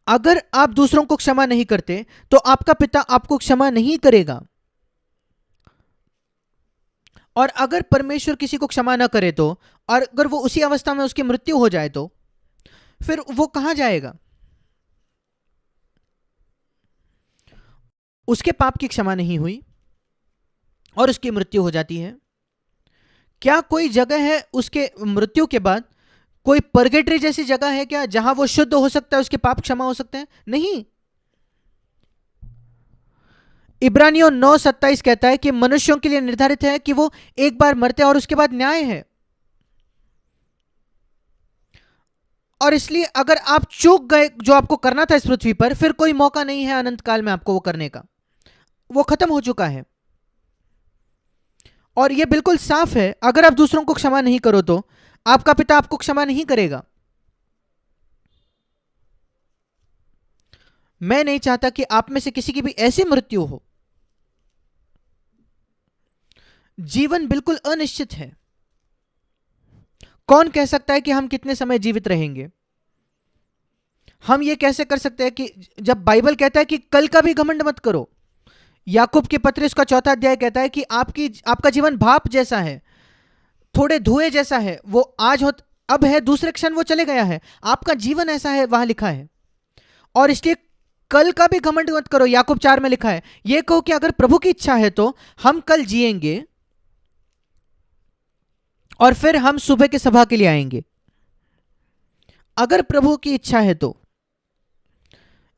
अगर आप दूसरों को क्षमा नहीं करते तो आपका पिता आपको क्षमा नहीं करेगा। और अगर परमेश्वर किसी को क्षमा ना करे तो, और अगर वो उसी अवस्था में उसकी मृत्यु हो जाए तो फिर वो कहां जाएगा? उसके पाप की क्षमा नहीं हुई और उसकी मृत्यु हो जाती है। क्या कोई जगह है उसके मृत्यु के बाद, कोई परगेटरी जैसी जगह है क्या जहां वो शुद्ध हो सकता है, उसके पाप क्षमा हो सकते हैं? नहीं। इब्रानियों 9:27 कहता है कि मनुष्यों के लिए निर्धारित है कि वो एक बार मरते हैं और उसके बाद न्याय है। और इसलिए अगर आप चूक गए जो आपको करना था इस पृथ्वी पर, फिर कोई मौका नहीं है अनंत काल में आपको वो करने का, वो खत्म हो चुका है। और यह बिल्कुल साफ है, अगर आप दूसरों को क्षमा नहीं करो तो आपका पिता आपको क्षमा नहीं करेगा। मैं नहीं चाहता कि आप में से किसी की भी ऐसी मृत्यु हो। जीवन बिल्कुल अनिश्चित है। कौन कह सकता है कि हम कितने समय जीवित रहेंगे? हम ये कैसे कर सकते हैं कि जब बाइबल कहता है कि कल का भी घमंड मत करो, याकूब के पत्र उसका 4 अध्याय कहता है कि आपका जीवन भाप जैसा है, थोड़े धुएं जैसा है, वो आज हो अब है, दूसरे क्षण वो चले गया है। आपका जीवन ऐसा है, वहां लिखा है। और इसलिए कल का भी घमंड मत करो, याकूब 4 में लिखा है। ये कहो कि अगर प्रभु की इच्छा है तो हम कल जिएंगे और फिर हम सुबह के सभा के लिए आएंगे, अगर प्रभु की इच्छा है तो।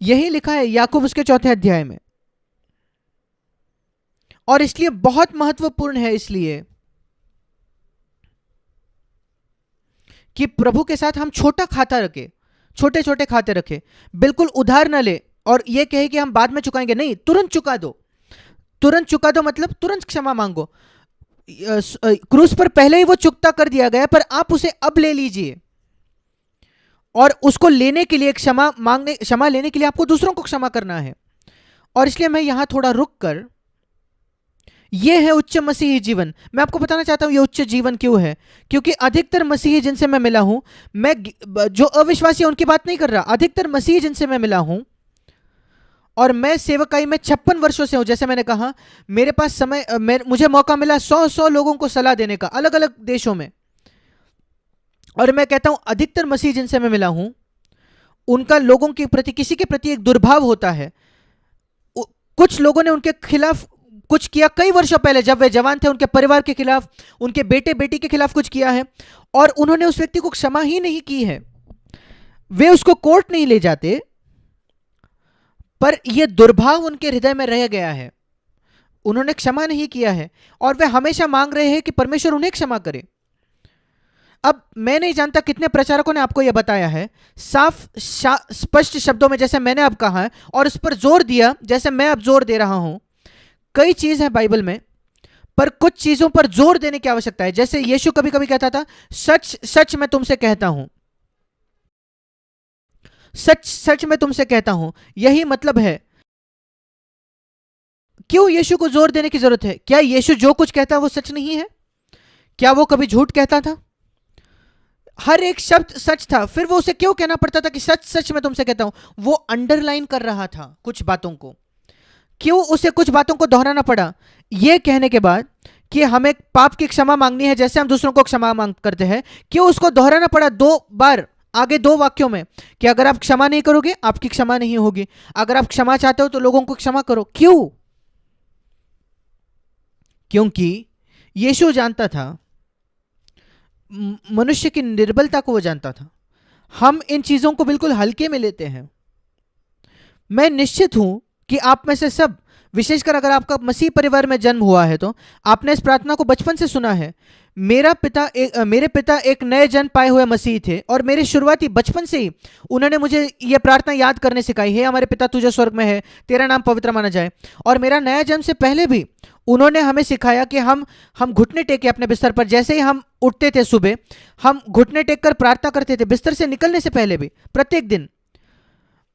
यही लिखा है याकूब उसके 4 अध्याय में। और इसलिए बहुत महत्वपूर्ण है इसलिए कि प्रभु के साथ हम छोटा खाता रखे, छोटे छोटे खाते रखे, बिल्कुल उधार ना ले और ये कहे कि हम बाद में चुकाएंगे। नहीं, तुरंत चुका दो। तुरंत चुका दो मतलब तुरंत क्षमा मांगो। क्रूस पर पहले ही वो चुकता कर दिया गया, पर आप उसे अब ले लीजिए। और उसको लेने के लिए, क्षमा लेने के लिए आपको दूसरों को क्षमा करना है। और इसलिए मैं यहां थोड़ा रुक कर, यह है उच्च मसीही जीवन। मैं आपको बताना चाहता हूं यह उच्च जीवन क्यों है। क्योंकि अधिकतर मसीही जिनसे मैं मिला हूं, मैं जो अविश्वासी है उनकी बात नहीं कर रहा, अधिकतर मसीही जिनसे मैं मिला हूं, और मैं सेवकाई में 56 वर्षों से हूं। जैसे मैंने कहा, मेरे पास समय, मुझे मौका मिला 100 लोगों को सलाह देने का अलग अलग देशों में। और मैं कहता हूं अधिकतर मसीह जिनसे मैं मिला हूं, उनका लोगों के प्रति, किसी के प्रति एक दुर्भाव होता है। कुछ लोगों ने उनके खिलाफ कुछ किया कई वर्षों पहले, जब वे जवान थे, उनके परिवार के खिलाफ, उनके बेटे बेटी के खिलाफ कुछ किया है, और उन्होंने उस व्यक्ति को क्षमा ही नहीं की है। वे उसको कोर्ट नहीं ले जाते, पर यह दुर्भाव उनके हृदय में रह गया है। उन्होंने क्षमा नहीं किया है और वे हमेशा मांग रहे हैं कि परमेश्वर उन्हें क्षमा करे। अब मैं नहीं जानता कितने प्रचारकों ने आपको यह बताया है साफ स्पष्ट शब्दों में, जैसे मैंने अब कहा है, और उस पर जोर दिया जैसे मैं अब जोर दे रहा हूं। कई चीज है बाइबल में, पर कुछ चीजों पर जोर देने की आवश्यकता है। जैसे यीशु कभी कभी कहता था, सच सच मैं तुमसे कहता हूं, सच सच मैं तुमसे कहता हूं। यही मतलब है। क्यों यीशु को जोर देने की जरूरत है? क्या यीशु जो कुछ कहता है वो सच नहीं है? क्या वो कभी झूठ कहता था? हर एक शब्द सच था। फिर वो उसे क्यों कहना पड़ता था कि सच सच मैं तुमसे कहता हूं? वो अंडरलाइन कर रहा था कुछ बातों को। क्यों उसे कुछ बातों को दोहराना पड़ा? यह कहने के बाद कि हमें पाप की क्षमा मांगनी है जैसे हम दूसरों को क्षमा मांग करते हैं, क्यों उसको दोहराना पड़ा 2 बार आगे 2 वाक्यों में कि अगर आप क्षमा नहीं करोगे आपकी क्षमा नहीं होगी, अगर आप क्षमा चाहते हो तो लोगों को क्षमा करो? क्यों? क्योंकि यीशु जानता था, मनुष्य की निर्बलता को वो जानता था। हम इन चीजों को बिल्कुल हल्के में लेते हैं। मैं निश्चित हूं कि आप में से सब, विशेषकर अगर आपका मसीह परिवार में जन्म हुआ है, तो आपने इस प्रार्थना को बचपन से सुना है। मेरे पिता एक नए जन्म पाए हुए मसीह थे और मेरे शुरुआती बचपन से ही उन्होंने मुझे यह प्रार्थना याद करने सिखाई है, हमारे पिता तू जो स्वर्ग में है, तेरा नाम पवित्र माना जाए। और मेरा नया जन्म से पहले भी उन्होंने हमें सिखाया कि हम घुटने टेके अपने बिस्तर पर, जैसे ही हम उठते थे सुबह, हम घुटने टेक कर प्रार्थना करते थे, बिस्तर से निकलने से पहले भी प्रत्येक दिन।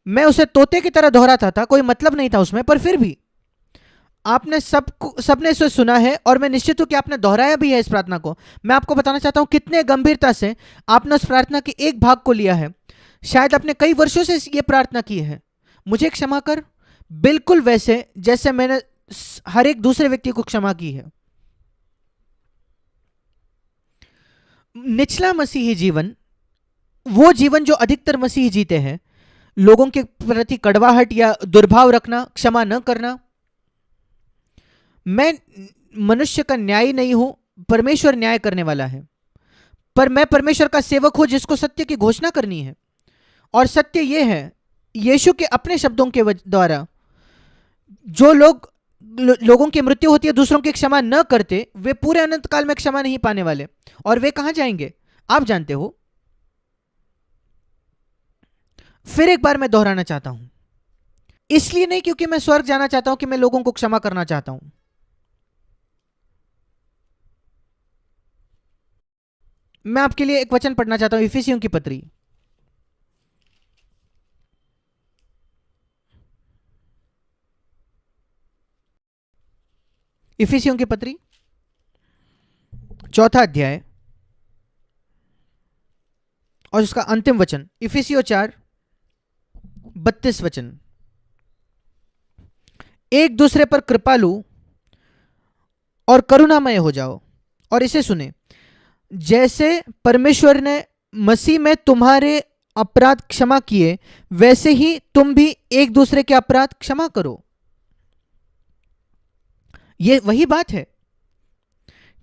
मैं उसे तोते की तरह दोहराता था, कोई मतलब नहीं था उसमें, पर फिर भी आपने सबने इसे सुना है और मैं निश्चित हूं कि आपने दोहराया भी है इस प्रार्थना को। मैं आपको बताना चाहता हूं कितने गंभीरता से आपने उस प्रार्थना के एक भाग को लिया है। शायद आपने कई वर्षों से ये प्रार्थना की है, मुझे क्षमा कर, बिल्कुल वैसे जैसे मैंने हर एक दूसरे व्यक्ति को क्षमा की है। निचला मसीही जीवन, वो जीवन जो अधिकतर मसीही जीते हैं, लोगों के प्रति कड़वाहट या दुर्भाव रखना, क्षमा न करना। मैं मनुष्य का न्यायी नहीं हूं, परमेश्वर न्याय करने वाला है, पर मैं परमेश्वर का सेवक हूं जिसको सत्य की घोषणा करनी है। और सत्य यह है, यीशु के अपने शब्दों के द्वारा, जो लोगों की मृत्यु होती है दूसरों की क्षमा न करते, वे पूरे अनंत काल में क्षमा नहीं पाने वाले। और वे कहां जाएंगे आप जानते हो। फिर एक बार मैं दोहराना चाहता हूं, इसलिए नहीं क्योंकि मैं स्वर्ग जाना चाहता हूं कि मैं लोगों को क्षमा करना चाहता हूं। मैं आपके लिए एक वचन पढ़ना चाहता हूं, इफिसियों की पत्री, इफिसियों की पत्री 4 अध्याय और उसका अंतिम वचन, इफिसियो 4:32 वचन। एक दूसरे पर कृपालु और करुणामय हो जाओ। और इसे सुने, जैसे परमेश्वर ने मसीह में तुम्हारे अपराध क्षमा किए, वैसे ही तुम भी एक दूसरे के अपराध क्षमा करो। यह वही बात है,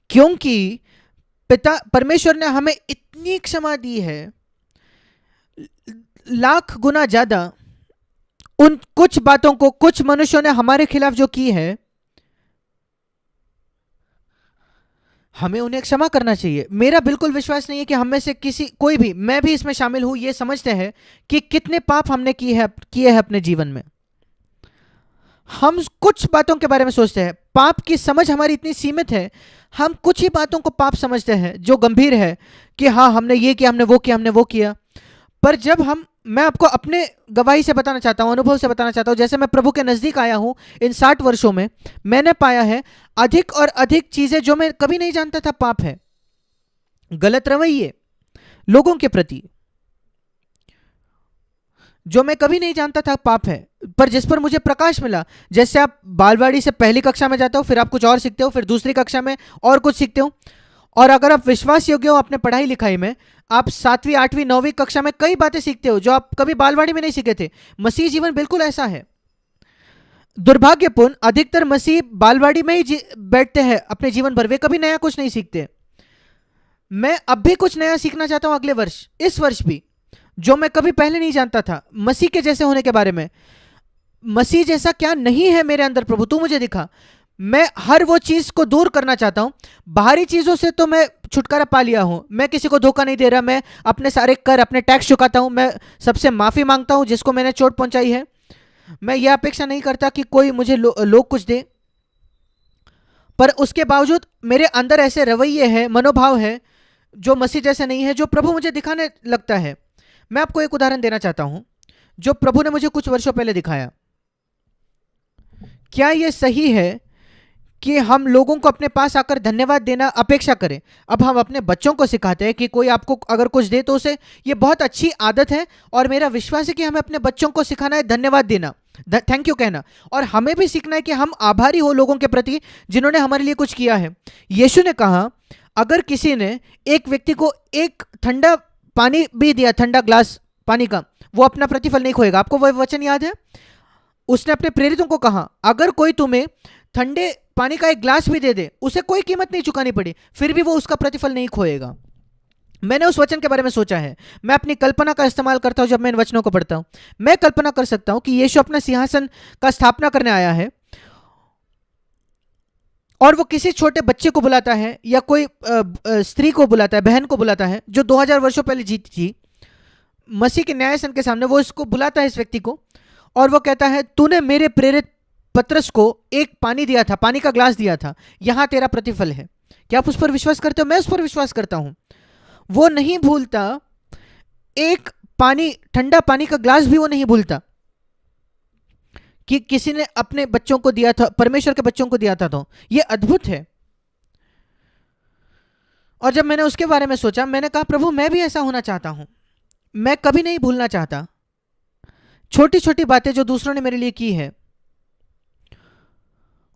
क्योंकि पिता परमेश्वर ने हमें इतनी क्षमा दी है, लाख गुना ज्यादा उन कुछ बातों को कुछ मनुष्यों ने हमारे खिलाफ जो की है, हमें उन्हें क्षमा करना चाहिए। मेरा बिल्कुल विश्वास नहीं है कि हम में से कोई भी, मैं भी इसमें शामिल हूं, ये समझते हैं कि कितने पाप हमने किए हैं अपने जीवन में। हम कुछ बातों के बारे में सोचते हैं, पाप की समझ हमारी इतनी सीमित है, हम कुछ ही बातों को पाप समझते हैं जो गंभीर है, कि हाँ हमने ये किया, हमने वो किया। पर जब मैं आपको अपने गवाही से बताना चाहता हूं, अनुभव से बताना चाहता हूं, जैसे मैं प्रभु के नजदीक आया हूं इन 60 वर्षों में, मैंने पाया है अधिक और अधिक चीजें जो मैं कभी नहीं जानता था पाप है। गलत रवैये लोगों के प्रति जो मैं कभी नहीं जानता था पाप है, पर जिस पर मुझे प्रकाश मिला। जैसे आप बालवाड़ी से पहली कक्षा में जाते हो, फिर आप कुछ और सीखते हो, फिर दूसरी कक्षा में और कुछ सीखते हो, और अगर आप विश्वास योग्य हो अपने पढ़ाई लिखाई में, आप 7वीं 8वीं 9वीं कक्षा में कई बातें सीखते हो जो आप कभी बालवाड़ी में नहीं सीखे थे। मसीह जीवन बिल्कुल ऐसा है। दुर्भाग्यपूर्ण अधिकतर मसीह बालवाड़ी में ही बैठते हैं अपने जीवन भर, वे कभी नया कुछ नहीं सीखते। मैं अब भी कुछ नया सीखना चाहता हूं अगले वर्ष, इस वर्ष भी, जो मैं कभी पहले नहीं जानता था मसीह के जैसे होने के बारे में। मसीह जैसा क्या नहीं है मेरे अंदर, प्रभु तू मुझे दिखा। मैं हर वो चीज को दूर करना चाहता हूं। बाहरी चीजों से तो मैं छुटकारा पा लिया हूं, मैं किसी को धोखा नहीं दे रहा, मैं अपने सारे कर, अपने टैक्स चुकाता हूं, मैं सबसे माफी मांगता हूं जिसको मैंने चोट पहुंचाई है। मैं यह अपेक्षा नहीं करता कि कोई मुझे लोग कुछ दे, पर उसके बावजूद मेरे अंदर ऐसे रवैये है, मनोभाव है जो मसीह जैसे नहीं है, जो प्रभु मुझे दिखाने लगता है। मैं आपको एक उदाहरण देना चाहता हूं जो प्रभु ने मुझे कुछ वर्षों पहले दिखाया। क्या यह सही है कि हम लोगों को अपने पास आकर धन्यवाद देना अपेक्षा करें? अब हम अपने बच्चों को सिखाते हैं कि कोई आपको अगर कुछ दे तो उसे, ये बहुत अच्छी आदत है, और मेरा विश्वास है कि हमें अपने बच्चों को सिखाना है धन्यवाद देना, थैंक यू कहना, और हमें भी सीखना है कि हम आभारी हो लोगों के प्रति जिन्होंने हमारे लिए कुछ किया है। यीशु ने कहा, अगर किसी ने एक व्यक्ति को एक ठंडा पानी भी दिया, ठंडा ग्लास पानी का, वो अपना प्रतिफल नहीं खोएगा। आपको वह वचन याद है? उसने अपने प्रेरितों को कहा, अगर कोई तुम्हें ठंडे पानी का एक ग्लास भी दे दे, उसे कोई कीमत नहीं चुकानी पड़ी, फिर भी वो उसका प्रतिफल नहीं खोएगा। मैंने उस वचन के बारे में सोचा है। मैं अपनी कल्पना का इस्तेमाल करता हूं जब मैं इन वचनों को पढ़ता हूं। मैं कल्पना कर सकता हूं कि यीशु अपना सिंहासन का स्थापना करने आया है, और वो किसी छोटे बच्चे को बुलाता है, या कोई स्त्री को बुलाता है, बहन को बुलाता है जो 2000 वर्षों पहले जीती थी मसीह के न्यायासन के सामने। वो इसको बुलाता है, इस व्यक्ति को, और वो कहता है, तूने मेरे प्रेरित पतरस को एक पानी दिया था, पानी का ग्लास दिया था, यहां तेरा प्रतिफल है। क्या आप उस पर विश्वास करते हो? मैं उस पर विश्वास करता हूं। वो नहीं भूलता, एक ठंडा पानी का ग्लास भी वो नहीं भूलता कि किसी ने अपने बच्चों को दिया था, परमेश्वर के बच्चों को दिया था। तो ये अद्भुत है। और जब मैंने उसके बारे में सोचा, मैंने कहा, प्रभु मैं भी ऐसा होना चाहता हूं। मैं कभी नहीं भूलना चाहता। छोटी छोटी बातें जो दूसरों ने मेरे लिए की है,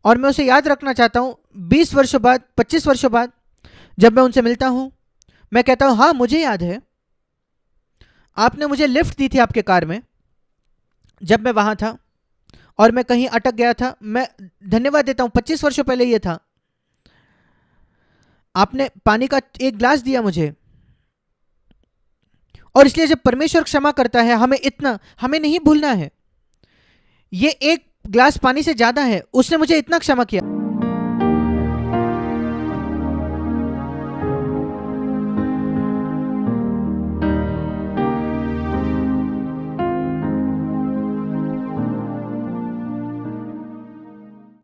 और मैं उसे याद रखना चाहता हूं 20 वर्षों बाद, 25 वर्षों बाद जब मैं उनसे मिलता हूं, मैं कहता हूं हाँ मुझे याद है, आपने मुझे लिफ्ट दी थी आपके कार में जब मैं वहां था और मैं कहीं अटक गया था। मैं धन्यवाद देता हूं, 25 वर्षों पहले ये था। आपने पानी का एक ग्लास दिया मुझे। और इसलिए जब परमेश्वर क्षमा करता है, हमें नहीं भूलना है। ये एक ग्लास पानी से ज्यादा है, उसने मुझे इतना क्षमा किया।